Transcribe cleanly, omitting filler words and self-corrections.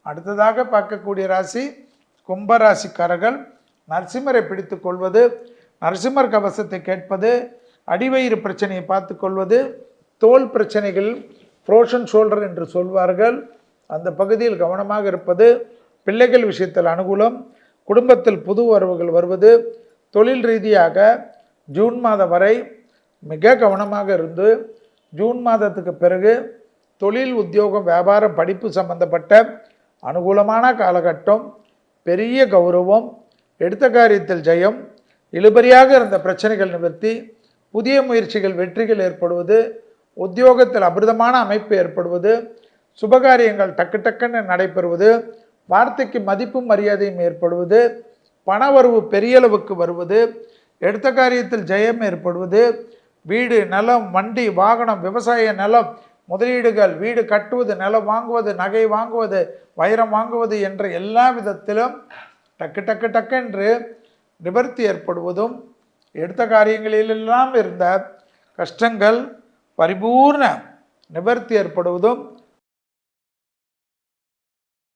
அடுத்ததாக பார்க்கக்கூடிய ராசி கும்பராசிக்காரர்கள். நரசிம்மரை பிடித்து கொள்வது, நரசிம்மர் கவசத்தை கேட்பது, அடிவயிறு பிரச்சனையை பார்த்து கொள்வது, தோல் பிரச்சனைகள் ஃப்ரோஷன் ஷோல்டர் என்று சொல்வார்கள், அந்த பகுதியில் கவனமாக இருப்பது, பிள்ளைகள் விஷயத்தில் அனுகூலம், குடும்பத்தில் புது வரவுகள் வருவது, தொழில் ரீதியாக ஜூன் மாதம் வரை மிக கவனமாக இருந்து ஜூன் மாதத்துக்கு பிறகு தொழில், உத்தியோகம், வியாபாரம், படிப்பு சம்பந்தப்பட்ட அனுகூலமான காலகட்டம், பெரிய கௌரவம், எடுத்த காரியத்தில் ஜெயம், இழுபறியாக இருந்த பிரச்சனைகள் நிவர்த்தி, புதிய முயற்சிகள் வெற்றிகள் ஏற்படுவது, உத்தியோகத்தில் அபிருதமான அமைப்பு ஏற்படுவது, சுபகாரியங்கள் டக்கு டக்குன்னு நடைபெறுவது, வார்த்தைக்கு மதிப்பும் மரியாதையும் ஏற்படுவது, பணவரவு பெரிய அளவுக்கு வருவது, எடுத்த காரியத்தில் ஜெயம் ஏற்படுவது, வீடு, நிலம், வண்டி, வாகனம், விவசாய நிலம், முதலீடுகள், வீடு கட்டுவது, நிலம் வாங்குவது, நகை வாங்குவது, வைரம் வாங்குவது என்ற எல்லா விதத்திலும் டக்கு டக்கு டக்கென்று நிவர்த்தி ஏற்படுவதும், எடுத்த காரியங்களிலெல்லாம் இருந்த கஷ்டங்கள் பரிபூர்ண நிவர்த்தி ஏற்படுவதும்,